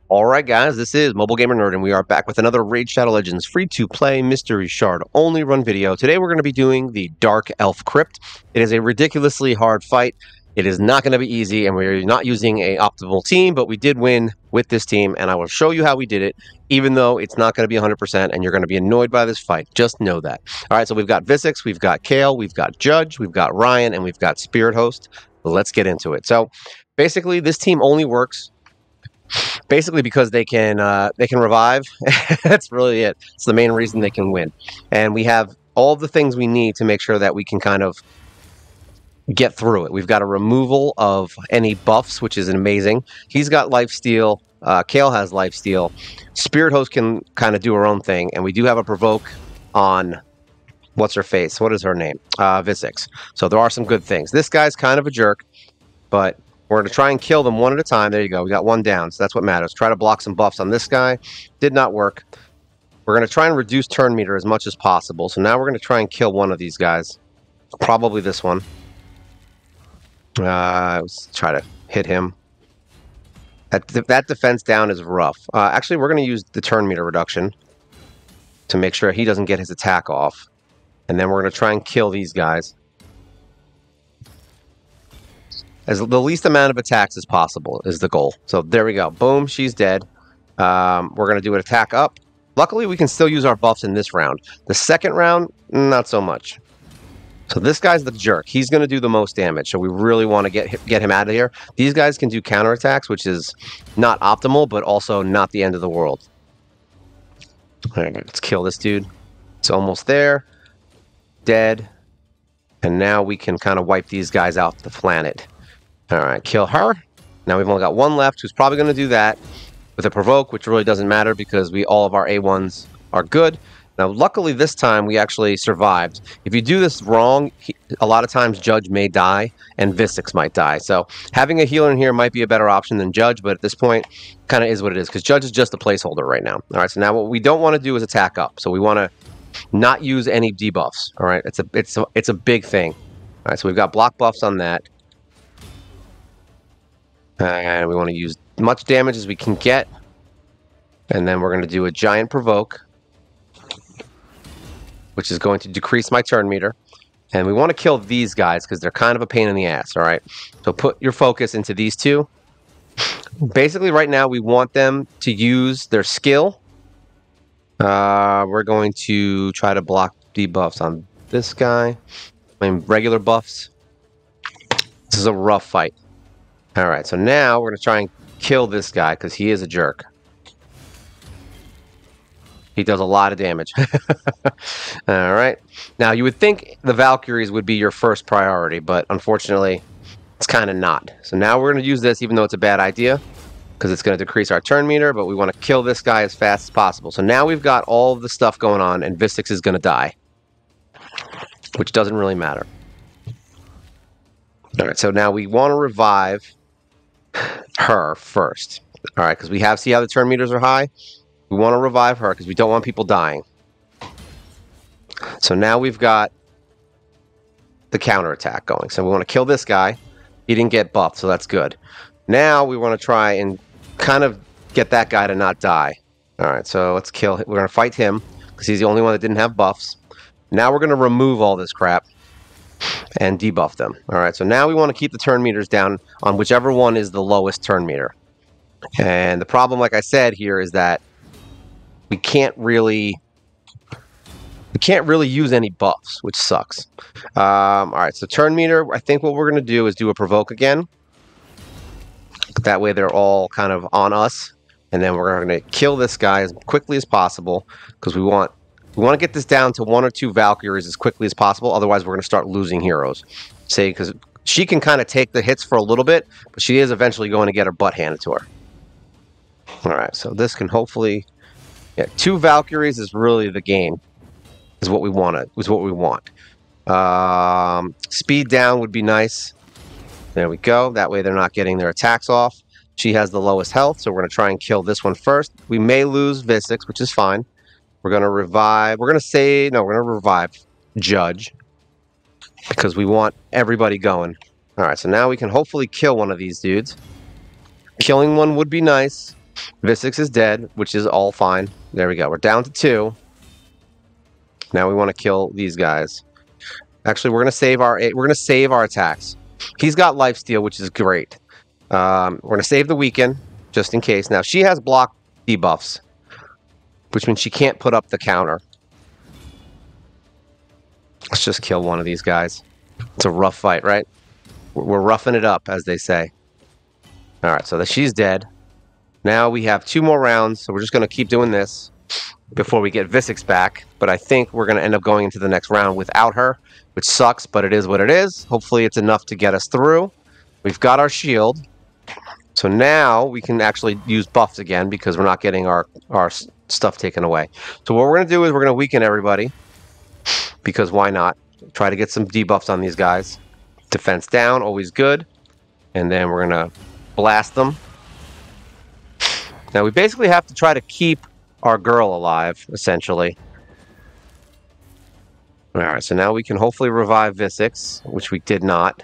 Alright guys, this is MobileGamerNerd and we are back with another Raid Shadow Legends free-to-play mystery shard only run video. Today we're going to be doing the Dark Elf Crypt. It is a ridiculously hard fight. It is not going to be easy and we're not using an optimal team, but we did win with this team and I will show you how we did it, even though it's not going to be 100% and you're going to be annoyed by this fight. Just know that. Alright, so we've got Visix, we've got Kale, we've got Judge, we've got Ryan, and we've got Spirit Host. Let's get into it. So basically this team only works because they can revive. That's really it. It's the main reason they can win. And we have all the things we need to make sure that we can kind of get through it. We've got a removal of any buffs, which is amazing. He's got lifesteal. Kale has lifesteal. Spirit Host can kind of do her own thing. And we do have a provoke on what's her face? What is her name? Visix. So there are some good things. This guy's kind of a jerk, but we're going to try and kill them one at a time. There you go. We got one down, so that's what matters. Try to block some buffs on this guy. Did not work. We're going to try and reduce turn meter as much as possible. So now we're going to try and kill one of these guys. Probably this one. Let's try to hit him. That defense down is rough. Actually, we're going to use the turn meter reduction to make sure he doesn't get his attack off. And then we're going to try and kill these guys as the least amount of attacks as possible is the goal. So there we go. Boom, she's dead. We're going to do an attack up. Luckily, we can still use our buffs in this round. The second round, not so much. So this guy's the jerk. He's going to do the most damage. So we really want to get him out of here. These guys can do counterattacks, which is not optimal, but also not the end of the world. All right, let's kill this dude. It's almost there. Dead. And now we can kind of wipe these guys off the planet. All right, kill her. Now we've only got one left who's probably going to do that with a provoke, which really doesn't matter because all of our A1s are good. Now, luckily this time we actually survived. If you do this wrong, a lot of times Judge may die and Visix might die. So having a healer in here might be a better option than Judge, but at this point, kind of is what it is because Judge is just a placeholder right now. All right, so now what we don't want to do is attack up. So we want to not use any debuffs. All right, it's a big thing. All right, so we've got block buffs on that. And we want to use as much damage as we can get. And then we're going to do a giant provoke, which is going to decrease my turn meter. And we want to kill these guys because they're kind of a pain in the ass, all right? So put your focus into these two. Basically, right now, we want them to use their skill. We're going to try to block debuffs on this guy. I mean, regular buffs. This is a rough fight. All right, so now we're going to try and kill this guy because he is a jerk. He does a lot of damage. All right. Now, you would think the Valkyries would be your first priority, but unfortunately, it's kind of not. So now we're going to use this, even though it's a bad idea, because it's going to decrease our turn meter, but we want to kill this guy as fast as possible. So now we've got all of the stuff going on, and Visix is going to die, which doesn't really matter. All right, so now we want to revive her first. All right, because see how the turn meters are high? We want to revive her because we don't want people dying. So now we've got the counterattack going. So we want to kill this guy. He didn't get buffed, so that's good. Now we want to try and kind of get that guy to not die. All right, so let's kill him. We're going to fight him because he's the only one that didn't have buffs. Now we're going to remove all this crap and debuff them. All right, so now we want to keep the turn meters down on whichever one is the lowest turn meter. And the problem, like I said here, is that we can't really use any buffs, which sucks. All right, so turn meter, I think what we're going to do is do a provoke again. That way they're all kind of on us. And then we're going to kill this guy as quickly as possible because we want to get this down to 1 or 2 Valkyries as quickly as possible. Otherwise, we're going to start losing heroes. Say, because she can kind of take the hits for a little bit, but she is eventually going to get her butt handed to her. All right, so this can hopefully... Yeah, 2 Valkyries is really the game. Is what we want. Speed down would be nice. There we go. That way they're not getting their attacks off. She has the lowest health, so we're going to try and kill this one first. We may lose Visix, which is fine. We're going to revive. We're going to revive Judge because we want everybody going. All right, so now we can hopefully kill one of these dudes. Killing one would be nice. Visix is dead, which is all fine. There we go. We're down to 2. Now we want to kill these guys. Actually, we're gonna save our attacks. He's got lifesteal, which is great. We're gonna save the weaken just in case. Now she has block debuffs, which means she can't put up the counter. Let's just kill one of these guys. It's a rough fight, right? We're roughing it up, as they say. All right, so she's dead. Now we have 2 more rounds, so we're just going to keep doing this before we get Visix back. But I think we're going to end up going into the next round without her, which sucks, but it is what it is. Hopefully it's enough to get us through. We've got our shield. So now we can actually use buffs again because we're not getting our stuff taken away. So what we're going to do is we're going to weaken everybody because why not? Try to get some debuffs on these guys. Defense down, always good. And then we're going to blast them. Now we basically have to try to keep our girl alive, essentially. Alright, so now we can hopefully revive Visix, which we did not.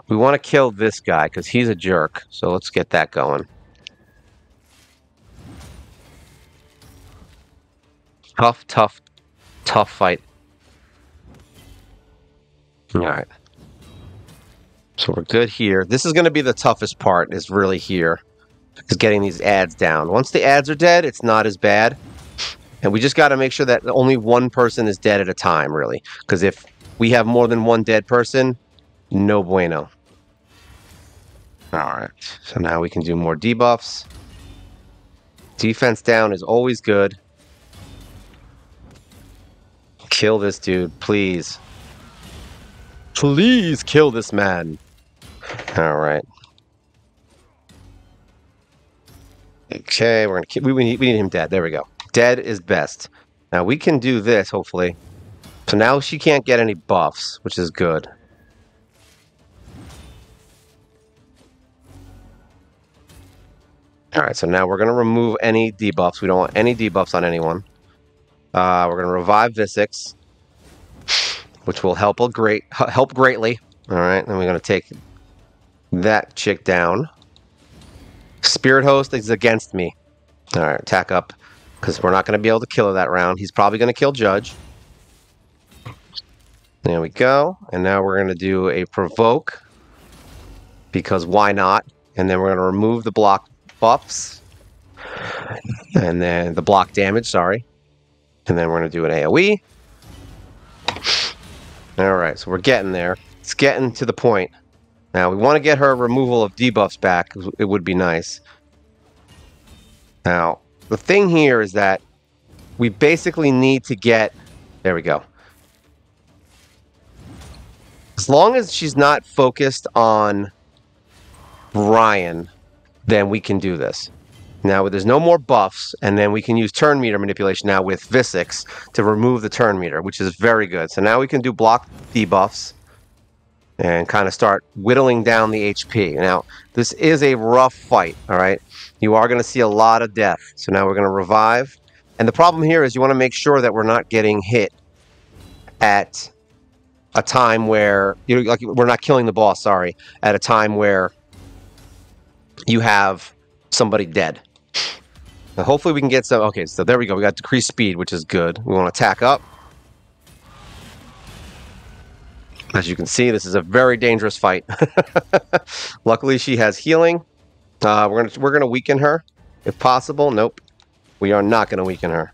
We want to kill this guy, because he's a jerk. So let's get that going. Tough fight. Alright. So we're good here. This is going to be the toughest part, is really here. Is getting these ads down. Once the ads are dead, it's not as bad. And we just got to make sure that only one person is dead at a time, really. Because if we have more than one dead person, no bueno. Alright, so now we can do more debuffs. Defense down is always good. Kill this dude, please. Please kill this man. Alright. Okay, we're gonna keep. We need him dead. There we go. Dead is best. Now we can do this, hopefully. So now she can't get any buffs, which is good. Alright, so now we're going to remove any debuffs. We don't want any debuffs on anyone. We're going to revive Visix, which will help greatly. Alright, then we're going to take that chick down. Spirit Host is against me. Alright, attack up, because we're not going to be able to kill her that round. He's probably going to kill Judge. There we go. And now we're going to do a provoke, because why not? And then we're going to remove the block buffs. And then the block damage, sorry. And then we're going to do an AoE. Alright, so we're getting there. It's getting to the point. Now, we want to get her removal of debuffs back. It would be nice. Now, the thing here is that we basically need to get... There we go. As long as she's not focused on Ryan, then we can do this. Now, there's no more buffs, and then we can use turn meter manipulation now with Visix to remove the turn meter, which is very good. So now we can do block debuffs and kind of start whittling down the HP. Now, this is a rough fight, all right? You are going to see a lot of death. So now we're going to revive. And the problem here is you want to make sure that we're not getting hit at a time where, you know, like we're not killing the boss, sorry, at a time where you have somebody dead. Now, hopefully we can get some... Okay, so there we go. We got decreased speed, which is good. We want to attack up. As you can see, this is a very dangerous fight. Luckily, she has healing. We're gonna weaken her, if possible. Nope, we are not gonna weaken her.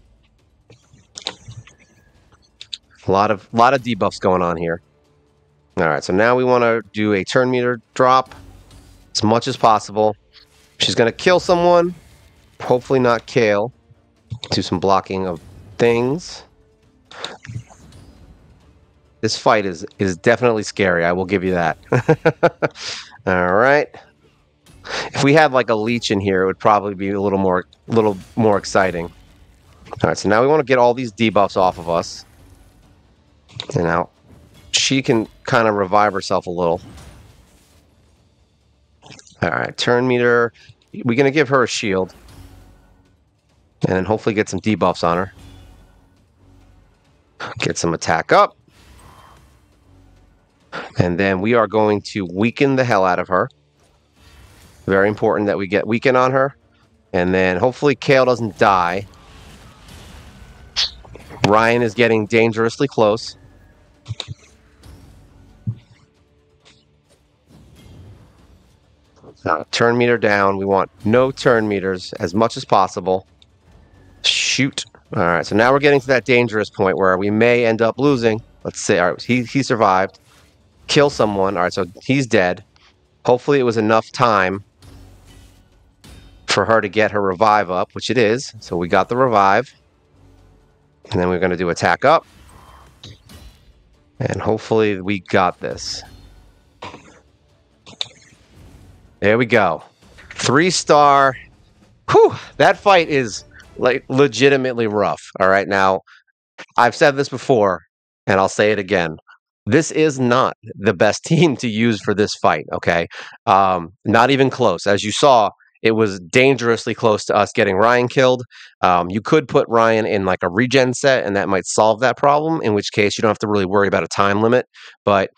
A lot of debuffs going on here. All right, so now we want to do a turn meter drop as much as possible. She's gonna kill someone, hopefully not Kale. Do some blocking of things. This fight is definitely scary. I will give you that. All right. If we had like a leech in here, it would probably be a little more exciting. All right. So now we want to get all these debuffs off of us. And now she can kind of revive herself a little. All right. Turn meter. We're gonna give her a shield, and then hopefully get some debuffs on her. Get some attack up. And then we are going to weaken the hell out of her. Very important that we get weaken on her. And then hopefully Kale doesn't die. Ryan is getting dangerously close. Turn meter down. We want no turn meters as much as possible. Shoot. All right, so now we're getting to that dangerous point where we may end up losing. Let's see. All right, he survived. Kill someone. All right, so he's dead. Hopefully it was enough time for her to get her revive up, which it is. So we got the revive. And then we're going to do attack up. And hopefully we got this. There we go. 3-star. Whew, that fight is like legitimately rough. All right, now I've said this before, and I'll say it again. This is not the best team to use for this fight, okay? Not even close. As you saw, it was dangerously close to us getting Ryan killed. You could put Ryan in like a regen set, and that might solve that problem, in which case you don't have to really worry about a time limit. But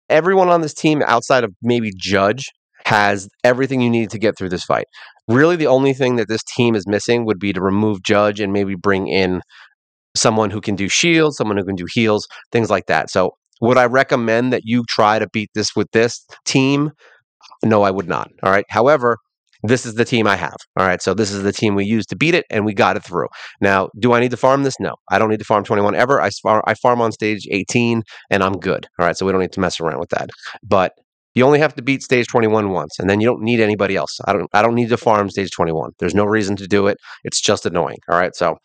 everyone on this team, outside of maybe Judge, has everything you need to get through this fight. Really, the only thing that this team is missing would be to remove Judge and maybe bring in someone who can do shields, someone who can do heals, things like that. So would I recommend that you try to beat this with this team? No, I would not. All right. However, this is the team I have. All right. So this is the team we used to beat it, and we got it through. Now, do I need to farm this? No, I don't need to farm 21 ever. I farm on stage 18, and I'm good. All right. So we don't need to mess around with that. But you only have to beat stage 21 once, and then you don't need anybody else. I don't need to farm stage 21. There's no reason to do it. It's just annoying. All right. So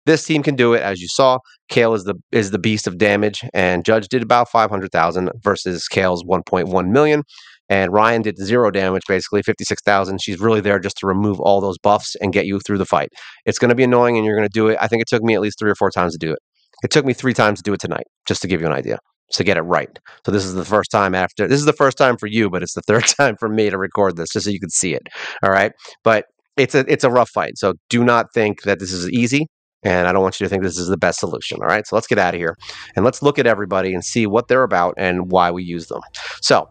this team can do it, as you saw. Kale is the beast of damage, and Judge did about 500,000 versus Kale's 1.1 million. And Ryan did 0 damage, basically 56,000. She's really there just to remove all those buffs and get you through the fight. It's going to be annoying, and you're going to do it. I think it took me at least 3 or 4 times to do it. It took me 3 times to do it tonight, just to give you an idea, to get it right. So this is the first time after. This is the first time for you, but it's the 3rd time for me to record this, just so you can see it. All right, but it's a rough fight. So do not think that this is easy. And I don't want you to think this is the best solution. All right, so let's get out of here and let's look at everybody and see what they're about and why we use them. So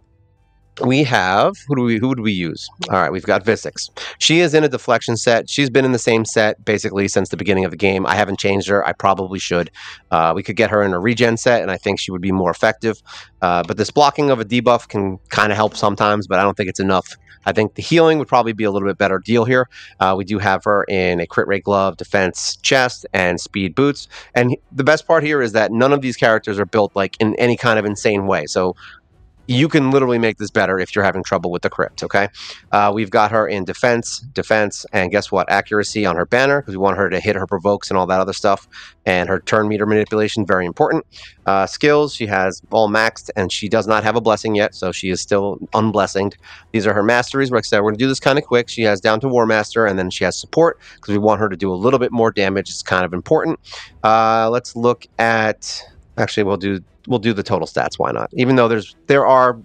we have, who would we use? All right, we've got Visix. She is in a deflection set. She's been in the same set basically since the beginning of the game. I haven't changed her. I probably should. We could get her in a regen set, and I think she would be more effective. But this blocking of a debuff can kind of help sometimes, but I don't think it's enough. I think the healing would probably be a little bit better deal here. We do have her in a crit rate glove, defense chest, and speed boots. And the best part here is that none of these characters are built like in any kind of insane way. So you can literally make this better if you're having trouble with the crypt, okay? We've got her in defense, and guess what? Accuracy on her banner, because we want her to hit her provokes and all that other stuff. And her turn meter manipulation, very important. Skills, she has all maxed, and she does not have a blessing yet, so she is still unblessinged. These are her masteries. Like I said, we're going to do this kind of quick. She has down to War Master, and then she has support, because we want her to do a little bit more damage. It's kind of important. Let's look at... Actually, we'll do the total stats. Why not? Even though there are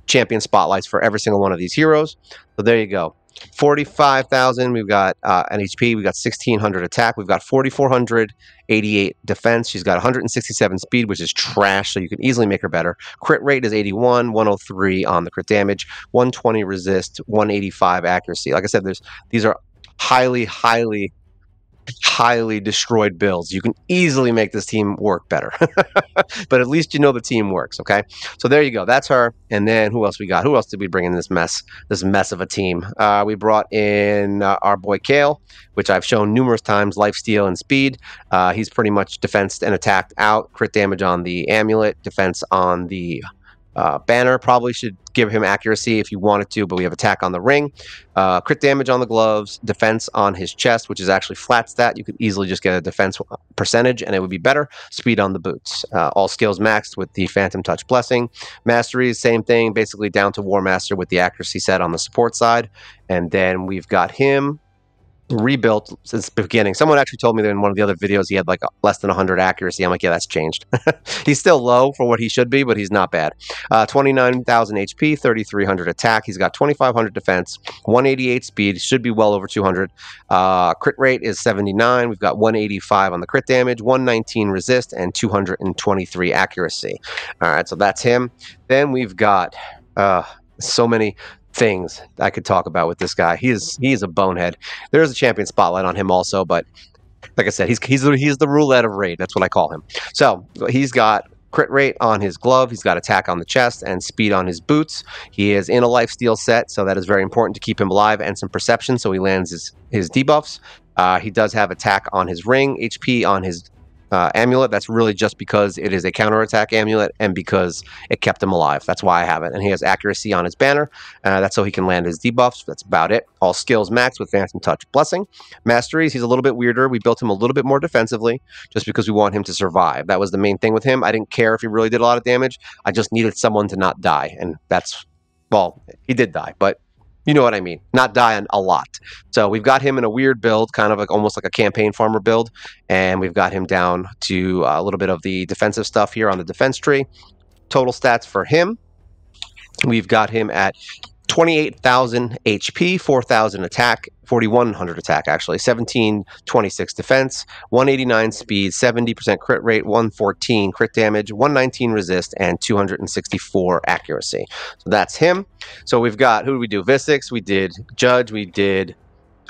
champion spotlights for every single one of these heroes. So there you go. 45,000. We've got an HP. We've got 1,600 attack. We've got 4,488 defense. She's got 167 speed, which is trash. So you can easily make her better. Crit rate is 81, 103 on the crit damage, 120 resist, 185 accuracy. Like I said, these are highly destroyed builds. You can easily make this team work better. But at least you know the team works, okay? So there you go. That's her. And then who else we got? Who else did we bring in this mess of a team? We brought in our boy Kale, which I've shown numerous times, lifesteal and speed. He's pretty much defense and attacked out. Crit damage on the amulet, defense on the banner. Probably should give him accuracy if you wanted to, but we have attack on the ring, crit damage on the gloves, defense on his chest, which is actually flat stat. You could easily just get a defense percentage and it would be better. Speed on the boots. All skills maxed with the Phantom Touch Blessing. Masteries, same thing, basically down to War Master with the accuracy set on the support side. And then we've got him rebuilt since the beginning. Someone actually told me that in one of the other videos he had like less than 100 accuracy. I'm like, yeah, that's changed. He's still low for what he should be, but he's not bad. 29,000 HP, 3,300 attack. He's got 2,500 defense, 188 speed, should be well over 200. Crit rate is 79. We've got 185 on the crit damage, 119 resist, and 223 accuracy. All right, so that's him. Then we've got so many. things I could talk about with this guy. He is a bonehead. There's a champion spotlight on him also, but like I said, he's the roulette of raid. That's what I call him. So he's got crit rate on his glove. He's got attack on the chest and speed on his boots. He is in a lifesteal set, so that is very important to keep him alive, and some perception, so he lands his debuffs. He does have attack on his ring, HP on his amulet. That's really just because it is a counterattack amulet and because it kept him alive. That's why I have it. And he has accuracy on his banner. That's so he can land his debuffs. That's about it. All skills max with Phantom Touch Blessing. Masteries, he's a little bit weirder. We built him a little bit more defensively just because we want him to survive. That was the main thing with him. I didn't care if he really did a lot of damage. I just needed someone to not die. And that's, well, he did die, but you know what I mean. Not dying a lot. So we've got him in a weird build, kind of like almost like a campaign farmer build. And we've got him down to a little bit of the defensive stuff here on the defense tree. Total stats for him. We've got him at 28,000 HP, 4,000 attack, 4,100 attack actually, 1726 defense, 189 speed, 70% crit rate, 114 crit damage, 119 resist, and 264 accuracy. So that's him. So we've got, who did we do? Visix, we did Judge, we did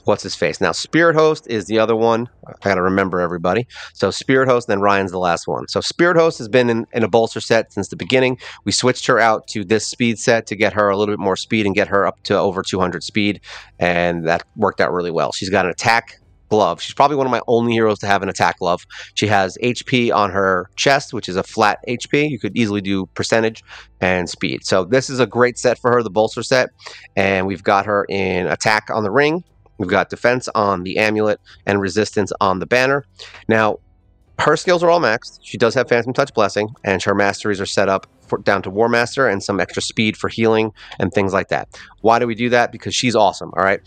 what's his face. Now, Spirit Host is the other one. I got to remember everybody. So Spirit Host, then Ryan's the last one. So Spirit Host has been in a bolster set since the beginning. We switched her out to this speed set to get her a little bit more speed and get her up to over 200 speed, and that worked out really well. She's got an attack glove. She's probably one of my only heroes to have an attack glove. She has HP on her chest, which is a flat HP. You could easily do percentage and speed. So this is a great set for her, the bolster set, and we've got her in attack on the ring. We've got defense on the amulet and resistance on the banner. Now, her skills are all maxed. She does have Phantom Touch Blessing, and her masteries are set up down to War Master and some extra speed for healing and things like that. Why do we do that? Because she's awesome, all right?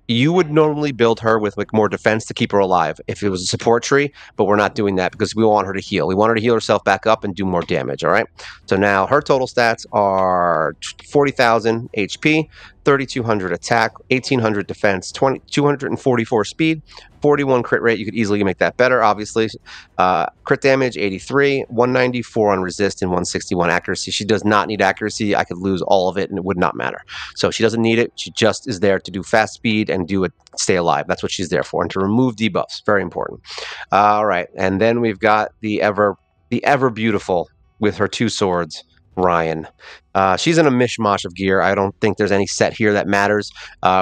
You would normally build her with like more defense to keep her alive if it was a support tree, but we're not doing that because we want her to heal. We want her to heal herself back up and do more damage, all right? So now her total stats are 40,000 HP, 3,200 attack, 1,800 defense, 244 speed, 41 crit rate. You could easily make that better, obviously. Crit damage, 83, 194 on resist, and 161 accuracy. She does not need accuracy. I could lose all of it, and it would not matter. So she doesn't need it. She just is there to do fast speed and do it, stay alive. That's what she's there for, and to remove debuffs. Very important. All right, and then we've got the ever beautiful with her two swords, Ryan. She's in a mishmash of gear. I don't think there's any set here that matters.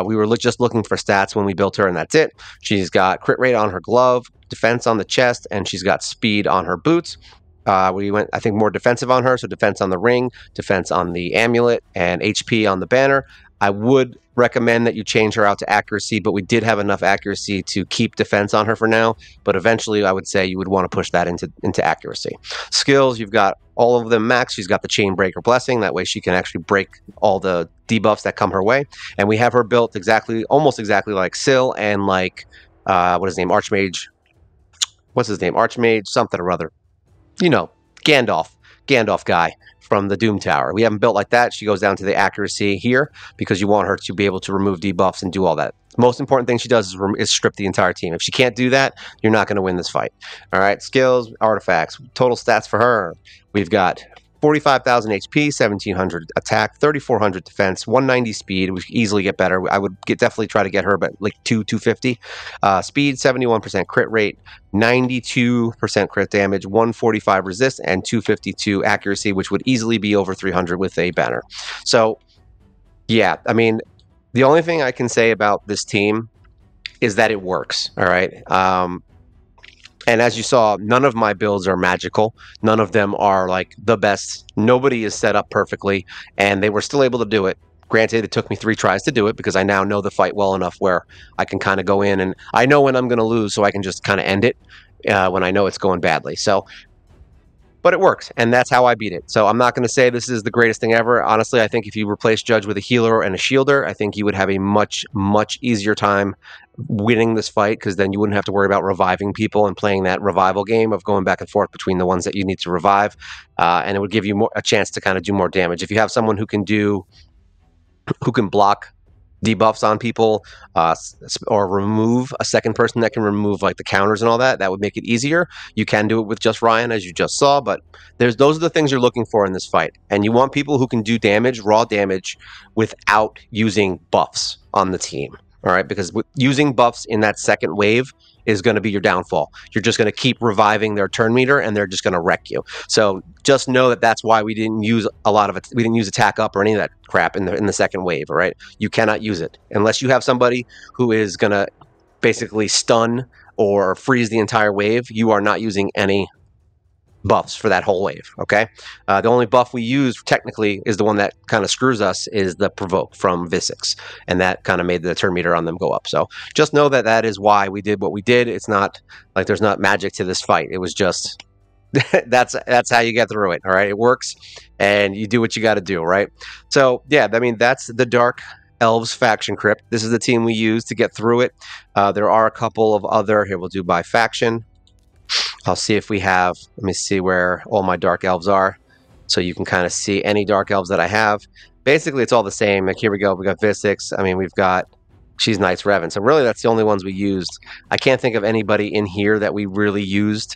We were just looking for stats when we built her, and that's it. She's got crit rate on her glove, defense on the chest, and she's got speed on her boots. We went, I think, more defensive on her, so defense on the ring, defense on the amulet, and HP on the banner. I would recommend that you change her out to accuracy, but we did have enough accuracy to keep defense on her for now. But eventually, I would say you would want to push that into accuracy. Skills, you've got all of them max. She's got the Chain Breaker Blessing. That way she can actually break all the debuffs that come her way. And we have her built almost exactly like Syl and like, what is his name? Archmage. What's his name? Archmage something or other. You know, Gandalf guy from the Doom Tower. We haven't built like that. She goes down to the accuracy here because you want her to be able to remove debuffs and do all that. The most important thing she does is strip the entire team. If she can't do that, you're not going to win this fight. All right, skills, artifacts, total stats for her. We've got 45,000 HP, 1,700 attack, 3,400 defense, 190 speed. We could easily get better. I would definitely try to get her, but like 250. Speed, 71% crit rate, 92% crit damage, 145 resist, and 252 accuracy, which would easily be over 300 with a banner. So, yeah, I mean, the only thing I can say about this team is that it works, all right? And as you saw, none of my builds are magical. None of them are like the best. Nobody is set up perfectly, and they were still able to do it. Granted, it took me 3 tries to do it because I now know the fight well enough where I can kind of go in and I know when I'm going to lose, so I can just kind of end it when I know it's going badly. So, but it works, and that's how I beat it. So I'm not going to say this is the greatest thing ever. Honestly, I think if you replace Judge with a healer and a shielder, I think you would have a much, much easier time winning this fight because then you wouldn't have to worry about reviving people and playing that revival game of going back and forth between the ones that you need to revive, and it would give you a chance to kind of do more damage. If you have someone who can block debuffs on people, or remove a second person that can remove like the counters and all that. That would make it easier. You can do it with just Ryan, as you just saw, but those are the things you're looking for in this fight. And you want people who can do damage, raw damage, without using buffs on the team. All right, because using buffs in that second wave is going to be your downfall. You're just going to keep reviving their turn meter, and they're just going to wreck you. So just know that that's why we didn't use a lot of it. We didn't use attack up or any of that crap in the second wave. All right, you cannot use it unless you have somebody who is going to basically stun or freeze the entire wave. You are not using any buffs for that whole wave. Okay, the only buff we use technically is the one that kind of screws us, is the provoke from Visix, and that kind of made the turn meter on them go up. So just know that that is why we did what we did. It's not like there's not magic to this fight. It was just that's how you get through it. All right, it works, and you do what you got to do. Right. So yeah, I mean, that's the Dark Elves faction crypt. This is the team we use to get through it. There are a couple of other here. We'll do by faction. I'll see if we have, let me see where all my Dark Elves are, so you can kind of see any Dark Elves that I have. Basically, it's all the same. Like, here we go. We got Visix. I mean, we've got, she's Knights Revan. So really, that's the only ones we used. I can't think of anybody in here that we really used.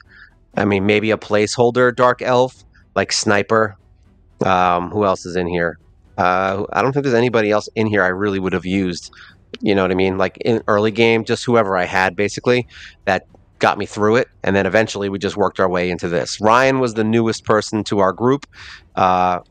I mean, maybe a placeholder Dark Elf, like Sniper. Who else is in here? I don't think there's anybody else in here I really would have used. You know what I mean? Like, in early game, just whoever I had, basically, that got me through it, and then eventually we just worked our way into this. Ryan was the newest person to our group. Let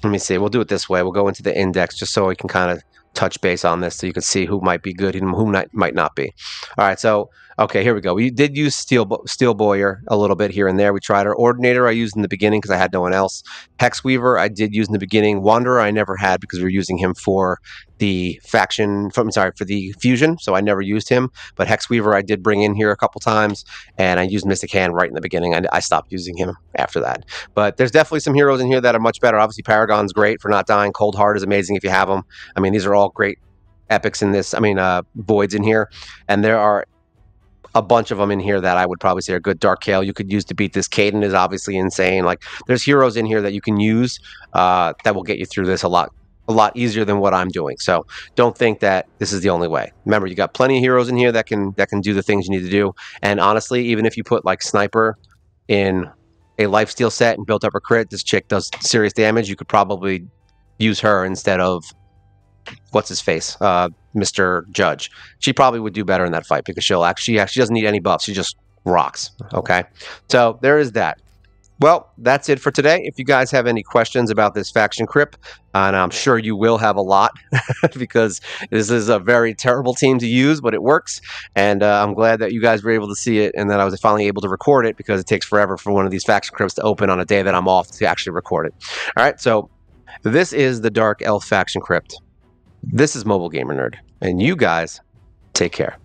me see. We'll do it this way. We'll go into the index just so we can kind of touch base on this, so you can see who might be good and who might not be. All right, so okay, here we go. We did use Steel Boyer a little bit here and there. We tried our Ordinator. I used in the beginning because I had no one else. Hexweaver I did use in the beginning. Wanderer I never had because we were using him for the faction. For the fusion, so I never used him. But Hexweaver I did bring in here a couple times, and I used Mystic Hand right in the beginning. I stopped using him after that. But there's definitely some heroes in here that are much better. Obviously, Paragon's great for not dying. Cold Heart is amazing if you have them. I mean, these are all great epics in this. I mean, voids in here, and there are a bunch of them in here that I would probably say are good. Dark Kale you could use to beat this. Caden is obviously insane. Like, there's heroes in here that you can use that will get you through this a lot easier than what I'm doing. So don't think that this is the only way. Remember, you got plenty of heroes in here that can do the things you need to do. And honestly, even if you put like Sniper in a lifesteal set and built up a crit, this chick does serious damage. You could probably use her instead of what's his face, Mr. Judge. She probably would do better in that fight because she doesn't need any buffs. She just rocks. Okay, so there is that. Well, that's it for today. If you guys have any questions about this faction crypt, and I'm sure you will have a lot because this is a very terrible team to use, but it works. And I'm glad that you guys were able to see it and that I was finally able to record it, because it takes forever for one of these faction crypts to open on a day that I'm off to actually record it. All right, so this is the Dark Elf faction crypt. This is Mobile Gamer Nerd, and you guys take care.